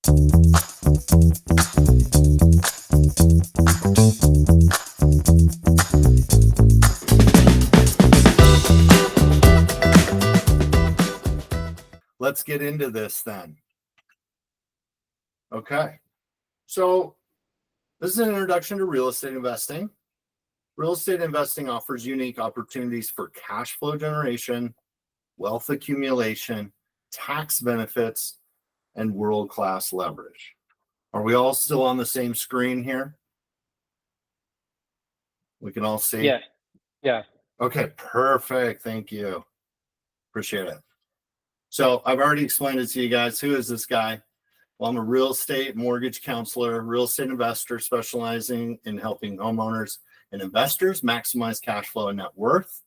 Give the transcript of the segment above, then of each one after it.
Let's get into this then. Okay, so this is an introduction to real estate investing. Real estate investing offers unique opportunities for cash flow generation, wealth accumulation, tax benefits, and world-class leverage. Are we all still on the same screen here? We can all see? Yes. Yeah. Okay, perfect. Thank you. Appreciate it. So I've already explained it to you guys. Who is this guy? Well, I'm a real estate mortgage counselor, real estate investor specializing in helping homeowners and investors maximize cash flow and net worth.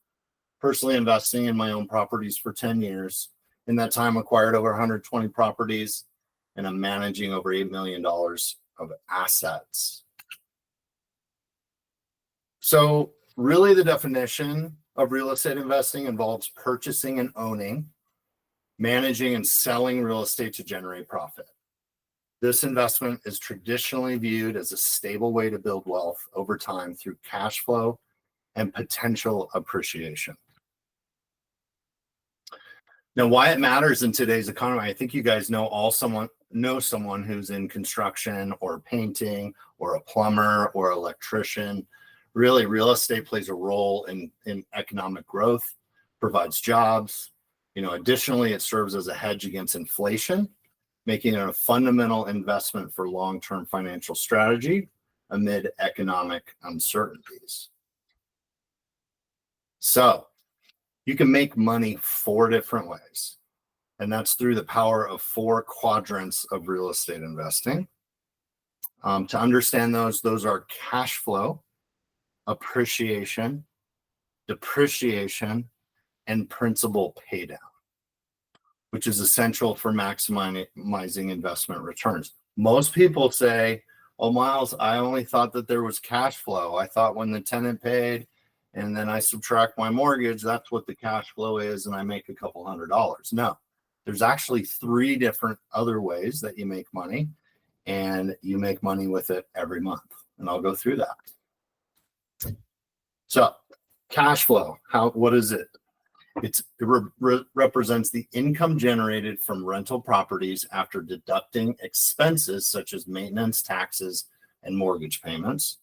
Personally investing in my own properties for 10 years. In that time, acquired over 120 properties, and I'm managing over $8 million of assets. So really the definition of real estate investing involves purchasing and owning, managing and selling real estate to generate profit. This investment is traditionally viewed as a stable way to build wealth over time through cash flow and potential appreciation. Now, why it matters in today's economy, I think you guys know someone who's in construction or painting or a plumber or electrician. Really, real estate plays a role in economic growth, provides jobs. Additionally, it serves as a hedge against inflation, making it a fundamental investment for long-term financial strategy amid economic uncertainties. So you can make money 4 different ways, and that's through the power of 4 quadrants of real estate investing. To understand those are cash flow, appreciation, depreciation, and principal paydown, which is essential for maximizing investment returns. Most people say, "Oh, Miles, I only thought that there was cash flow. I thought when the tenant paid and then I subtract my mortgage, that's what the cash flow is, and I make a couple $100." No, there's actually 3 different other ways that you make money, and you make money with it every month. And I'll go through that. So cash flow, what is it? It represents the income generated from rental properties after deducting expenses such as maintenance, taxes, and mortgage payments.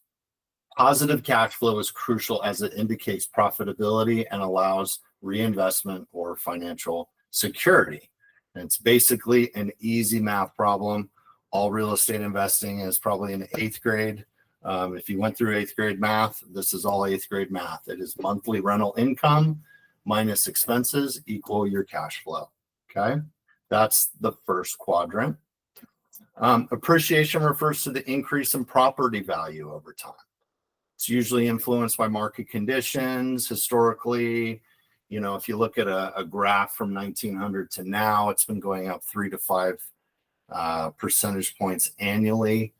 Positive cash flow is crucial as it indicates profitability and allows reinvestment or financial security. And it's basically an easy math problem. All real estate investing is probably in 8th grade. If you went through 8th grade math, this is all 8th grade math. It is monthly rental income minus expenses equal your cash flow. Okay, that's the first quadrant. Appreciation refers to the increase in property value over time. It's usually influenced by market conditions. Historically, if you look at a graph from 1900 to now, it's been going up 3 to 5 percentage points annually.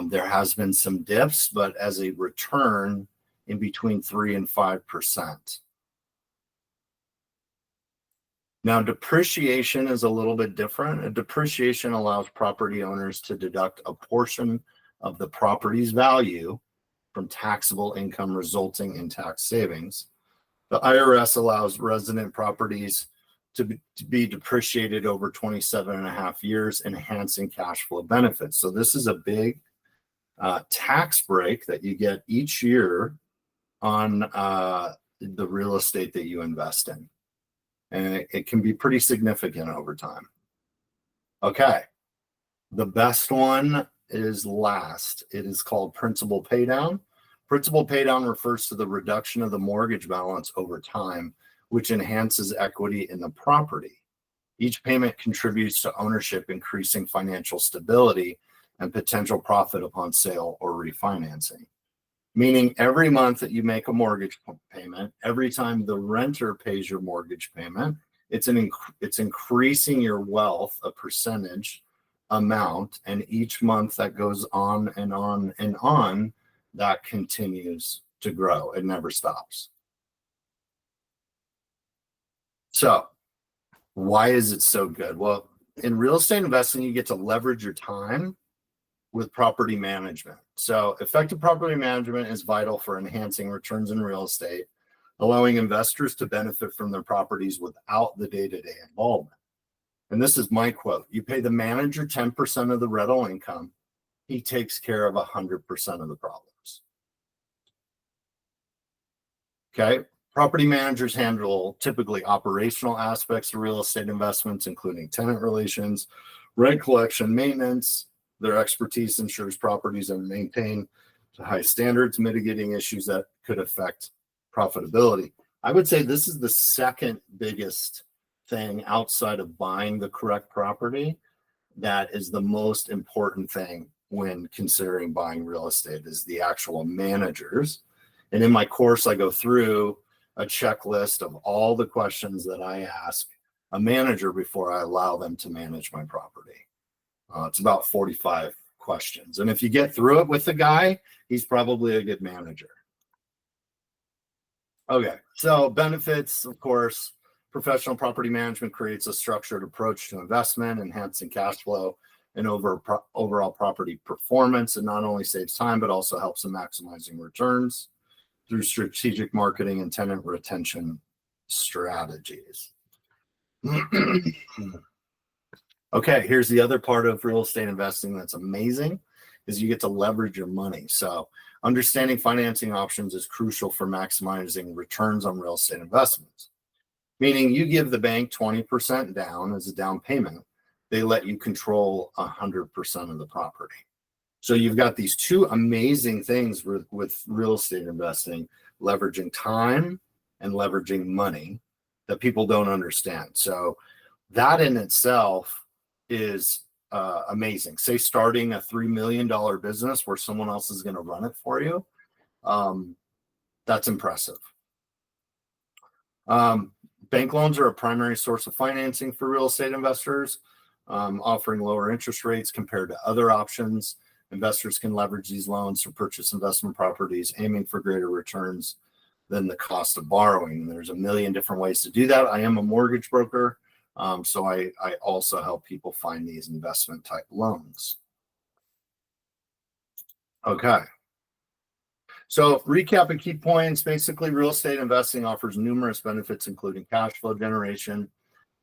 There has been some dips, but as a return in between 3 and 5%. Now, depreciation is a little bit different. Depreciation allows property owners to deduct a portion of the property's value from taxable income, resulting in tax savings. The IRS allows resident properties to be depreciated over 27.5 years, enhancing cash flow benefits. So this is a big tax break that you get each year on the real estate that you invest in. And it can be pretty significant over time. Okay, the best one is last. It is called principal paydown. Principal paydown refers to the reduction of the mortgage balance over time, which enhances equity in the property. Each payment contributes to ownership, increasing financial stability and potential profit upon sale or refinancing. Meaning every month that you make a mortgage payment, every time the renter pays your mortgage payment, it's increasing your wealth a percentage amount, and each month that goes on and on and on, that continues to grow. It never stops. So why is it so good? Well, in real estate investing, you get to leverage your time with property management. So effective property management is vital for enhancing returns in real estate, allowing investors to benefit from their properties without the day-to-day involvement. And this is my quote: you pay the manager 10% of the rental income, he takes care of 100% of the problems. Okay. Property managers handle typically operational aspects of real estate investments, including tenant relations, rent collection, maintenance. Their expertise ensures properties are maintained to high standards, mitigating issues that could affect profitability. I would say this is the second biggest thing outside of buying the correct property that is the most important thing when considering buying real estate, is the actual managers. And in my course, I go through a checklist of all the questions that I ask a manager before I allow them to manage my property. It's about 45 questions. And if you get through it with the guy, he's probably a good manager. Okay, so benefits, of course, professional property management creates a structured approach to investment, enhancing cash flow and overall property performance. It not only saves time, but also helps in maximizing returns through strategic marketing and tenant retention strategies. Okay, here's the other part of real estate investing that's amazing, is you get to leverage your money. So understanding financing options is crucial for maximizing returns on real estate investments. Meaning you give the bank 20% down as a down payment, they let you control 100% of the property. So you've got these two amazing things with real estate investing: leveraging time and leveraging money that people don't understand. So that in itself is amazing. Say starting a $3 million business where someone else is going to run it for you. That's impressive. Bank loans are a primary source of financing for real estate investors, offering lower interest rates compared to other options. Investors can leverage these loans to purchase investment properties, aiming for greater returns than the cost of borrowing. There's a million different ways to do that. I am a mortgage broker, so I also help people find these investment type loans. Okay. So recap and key points. Basically, real estate investing offers numerous benefits, including cash flow generation,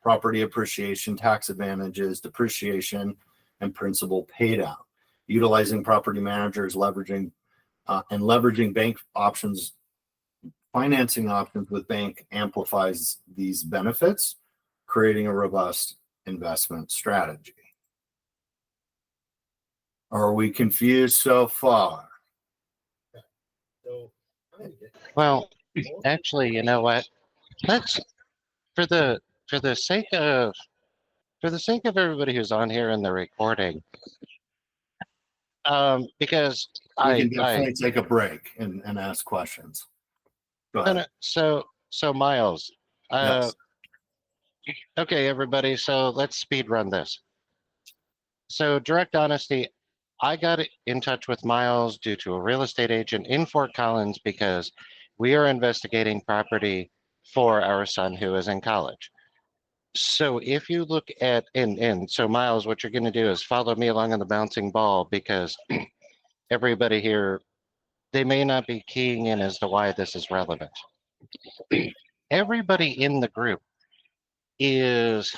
property appreciation, tax advantages, depreciation, and principal paydown. Utilizing property managers, leveraging bank options, financing options with bank amplifies these benefits, creating a robust investment strategy. Are we confused so far? Well, actually, you know what? Let's for the sake of everybody who's on here in the recording, because we can definitely take a break and ask questions. Go ahead. So Miles, Yes. okay, everybody. So let's speed run this. So direct honesty, I got in touch with Miles due to a real estate agent in Fort Collins because we are investigating property for our son who is in college. So if you look at, and so Miles, what you're going to do is follow me along on the bouncing ball, because everybody here, they may not be keying in as to why this is relevant. Everybody in the group is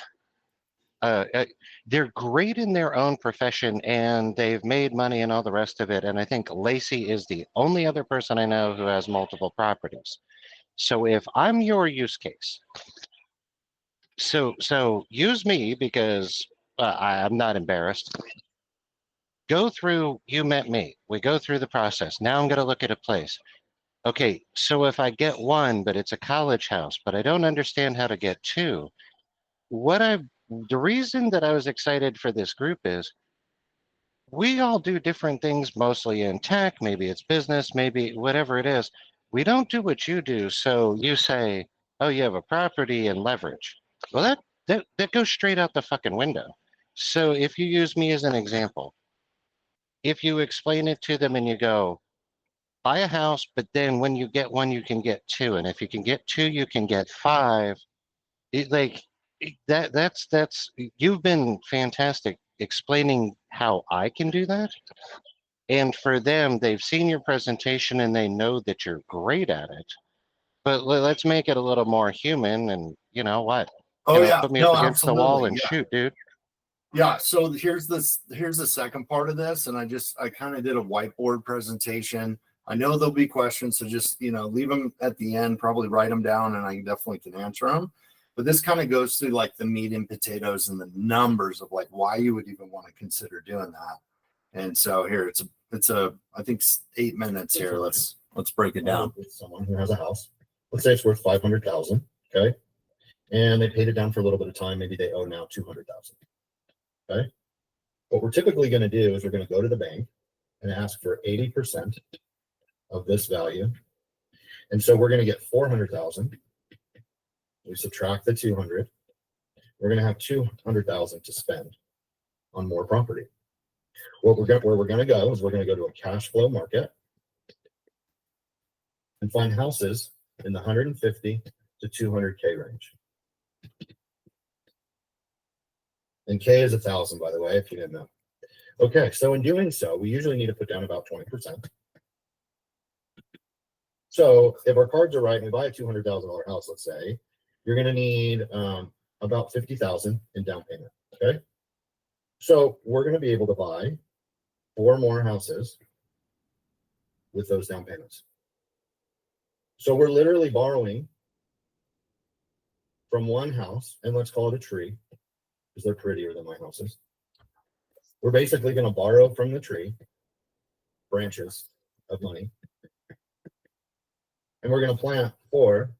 they're great in their own profession and they've made money and all the rest of it. And I think Lacey is the only other person I know who has multiple properties. So if I'm your use case, so use me, because I'm not embarrassed. Go through, you met me. We go through the process. Now I'm going to look at a place. Okay, so if I get one, but it's a college house, but I don't understand how to get two, the reason that I was excited for this group is we all do different things, mostly in tech, maybe it's business, maybe whatever it is. We don't do what you do. So you say, oh, you have a property and leverage. Well, that goes straight out the fucking window. So if you use me as an example, if you explain it to them and you go, buy a house, but then when you get one, you can get two. And if you can get two, you can get five. that's you've been fantastic explaining how I can do that. And for them, they've seen your presentation and they know that you're great at it. But let's make it a little more human. And you know what? Oh You know, yeah, put me up no, against the wall absolutely. and Yeah. shoot, dude. Yeah. So here's the second part of this. And I kind of did a whiteboard presentation. I know there'll be questions, so just, leave them at the end, probably write them down and I definitely can answer them. But this kind of goes through like the meat and potatoes and the numbers of like why you would even want to consider doing that. And so here it's I think 8 minutes here. Let's break it down. With someone who has a house, let's say it's worth 500,000. Okay. And they paid it down for a little bit of time. Maybe they owe now 200,000. Okay. What we're typically going to do is we're going to go to the bank and ask for 80% of this value. And so we're going to get 400,000. We subtract the 200. We're going to have 200,000 to spend on more property. Where we're going to go is we're going to go to a cash flow market and find houses in the 150 to 200K range. And K is 1,000, by the way, if you didn't know. Okay, so in doing so, we usually need to put down about 20%. So if our cards are right and we buy a $200,000 house, let's say, you're going to need about 50,000 in down payment. Okay, so we're going to be able to buy 4 more houses with those down payments. So we're literally borrowing from one house, and let's call it a tree, because they're prettier than my houses. We're basically going to borrow from the tree branches of money, and we're going to plant 4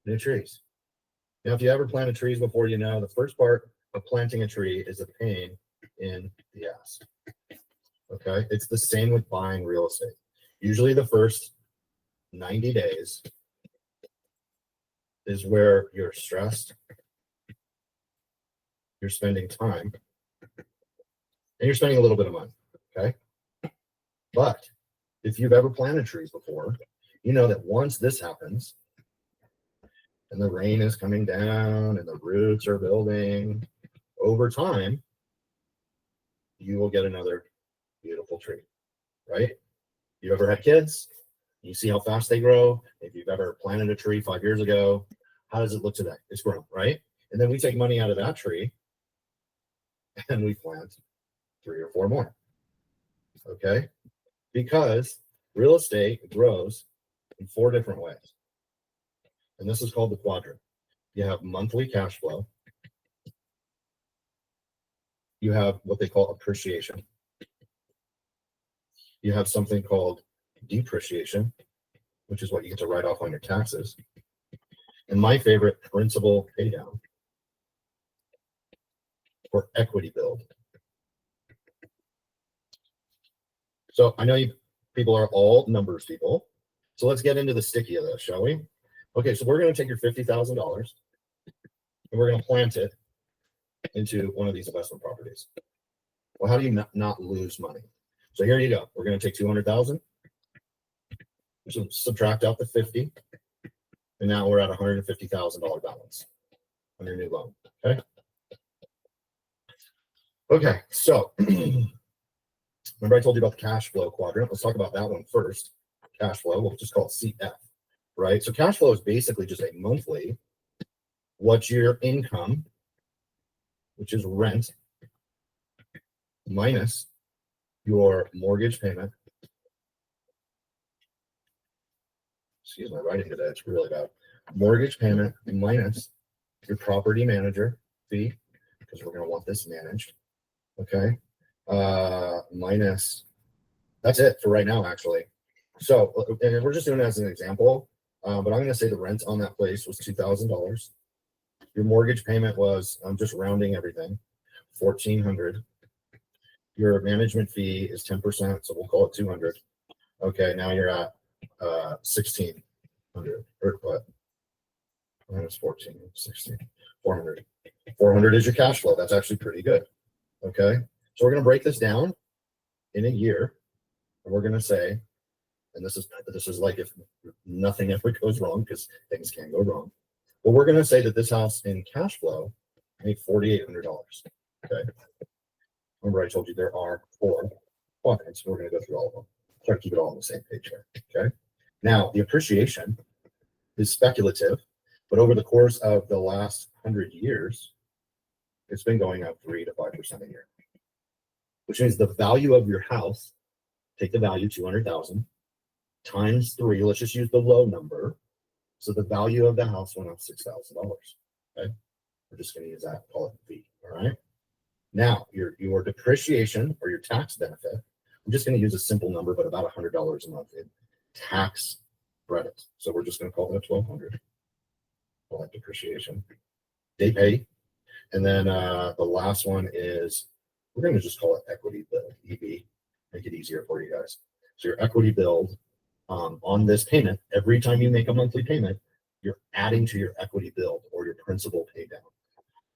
new trees. Now, if you ever planted trees before, you know the first part of planting a tree is a pain in the ass. Okay, it's the same with buying real estate. Usually the first 90 days is where you're stressed, you're spending time, and you're spending a little bit of money. Okay, but if you've ever planted trees before, you know that once this happens and the rain is coming down and the roots are building, over time you will get another beautiful tree, right? You've ever had kids? You see how fast they grow. If you've ever planted a tree 5 years ago, how does it look today? It's grown, right? And then we take money out of that tree and we plant 3 or 4 more. Okay, because real estate grows in 4 different ways, and this is called the quadrant. You have monthly cash flow, you have what they call appreciation, you have something called depreciation, which is what you get to write off on your taxes, and my favorite, principal pay down, or equity build. So I know you people are all numbers people. So let's get into the sticky of this, shall we? Okay, so we're going to take your $50,000 and we're going to plant it into one of these investment properties. Well, how do you not lose money? So here you go. We're going to take 200,000. So subtract out the 50, and now we're at $150,000 balance on your new loan. Okay. Okay, so remember I told you about the cash flow quadrant. Let's talk about that one first. Cash flow, we'll just call it CF, right? So cash flow is basically just a monthly, what's your income, which is rent, minus your mortgage payment. Excuse my writing today, it's really bad. Mortgage payment minus your property manager fee, because we're going to want this managed. Okay. Minus, that's it for right now, actually. So, and we're just doing it as an example, but I'm going to say the rent on that place was $2,000. Your mortgage payment was, I'm just rounding everything, $1,400. Your management fee is 10%, so we'll call it 200. Okay, now you're at 1,600, or what? Minus 14, 16, 400. 400 is your cash flow. That's actually pretty good. Okay, so we're going to break this down in a year, and we're going to say, and this is like if nothing ever goes wrong, because things can go wrong. But we're going to say that this house in cash flow made $4,800. Okay. Remember I told you there are 4 quadrants. We're going to go through all of them. Try to keep it all on the same page here. Okay. Now the appreciation is speculative, but over the course of the last 100 years, it's been going up 3 to 5% a year, which means the value of your house, take the value 200,000 times 3. Let's just use the low number. So the value of the house went up $6,000. Okay. We're just going to use that, call it V. All right. Now your depreciation or your tax benefit, I'm just going to use a simple number, but about $100 a month in tax credit. So we're just going to call it $1,200. Call that depreciation. They pay. And then the last one is, we're going to just call it equity build, EB, make it easier for you guys. So your equity build on this payment, every time you make a monthly payment, you're adding to your equity build or your principal pay down.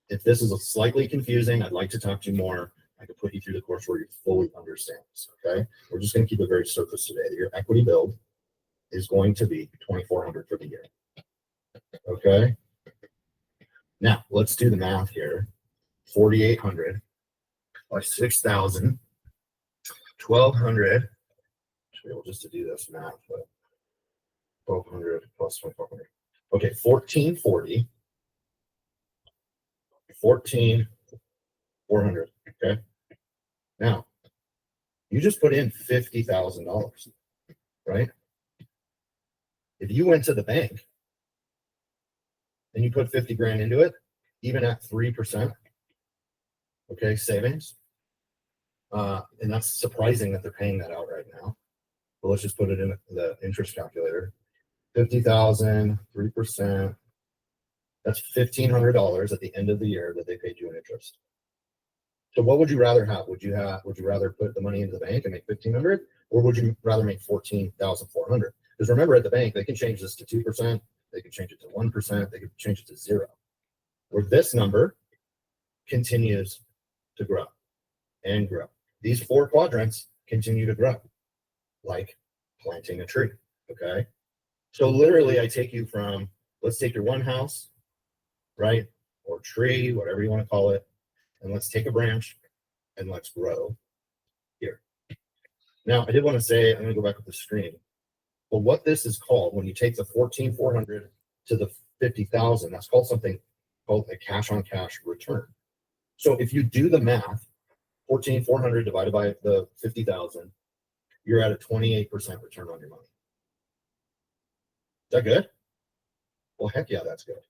If this is slightly confusing, I'd like to talk to you more. I could put you through the course where you fully understand this. Okay. We're just going to keep it very surface today. Your equity build is going to be $2,400 for the year. Okay. Now let's do the math here. 4,800 by 6,000, 1,200. Should be able just to do this math, but 1,200 plus 2,400. Okay, 1,440. 14,400. Okay. Now you just put in $50,000, right? If you went to the bank and you put 50 grand into it, even at 3%, okay, savings. And that's surprising that they're paying that out right now. But let's just put it in the interest calculator. 50,000, 3%. That's $1,500 at the end of the year that they paid you in interest. So what would you rather have? Would you rather put the money into the bank and make 1,500, or would you rather make 14,400? Because remember, at the bank, they can change this to 2%, they can change it to 1%, they can change it to 0. Where this number continues to grow and grow. These 4 quadrants continue to grow, like planting a tree. Okay. So literally, I take you from, let's take your one house, right? Or tree, whatever you want to call it. And let's take a branch and let's grow here. Now, I did want to say, I'm going to go back up the screen. But what this is called, when you take the 14,400 to the 50,000, that's called something called a cash on cash return. So if you do the math, 14,400 divided by the 50,000, you're at a 28% return on your money. Is that good? Well, heck yeah, that's good.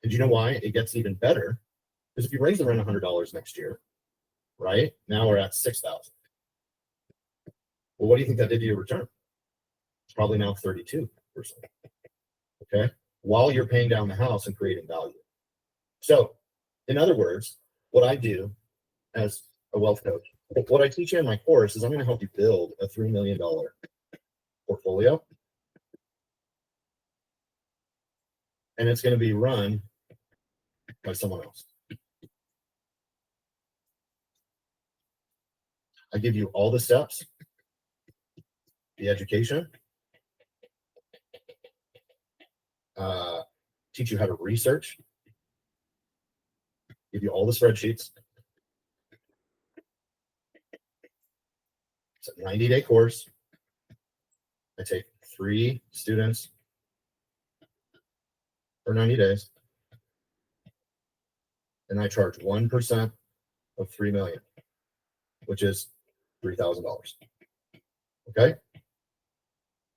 And you know why it gets even better? Because if you raise the rent $100 next year, right? Now we're at 6,000. Well, what do you think that did to your return? It's probably now 32%. Okay. While you're paying down the house and creating value. So, in other words, what I do as a wealth coach, what I teach you in my course is I'm going to help you build a $3 million portfolio. And it's going to be run by someone else. I give you all the steps, the education, teach you how to research, give you all the spreadsheets. It's a 90-day course. I take 3 students for 90 days. And I charge 1% of 3 million, which is $3,000. Okay.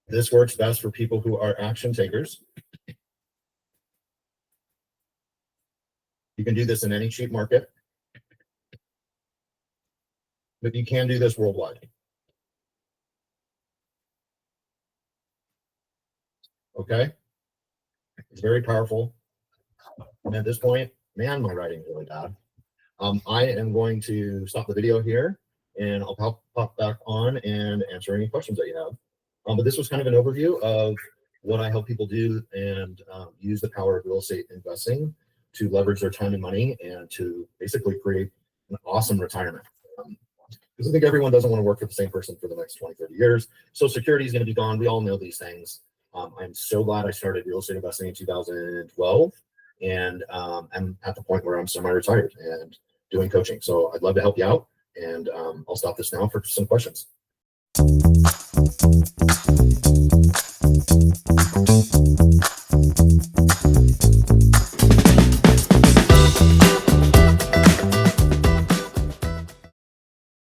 This works best for people who are action takers. You can do this in any cheap market, but you can do this worldwide. Okay. It's very powerful. And at this point, man, my writing is really bad. I am going to stop the video here and I'll pop back on and answer any questions that you have. But this was kind of an overview of what I help people do and use the power of real estate investing to leverage their time and money and to basically create an awesome retirement. Because I think everyone doesn't want to work for the same person for the next 20, 30 years. Social Security is going to be gone. We all know these things. I'm so glad I started real estate investing in 2012 and I'm at the point where I'm semi-retired and doing coaching. So I'd love to help you out, and I'll stop this now for some questions.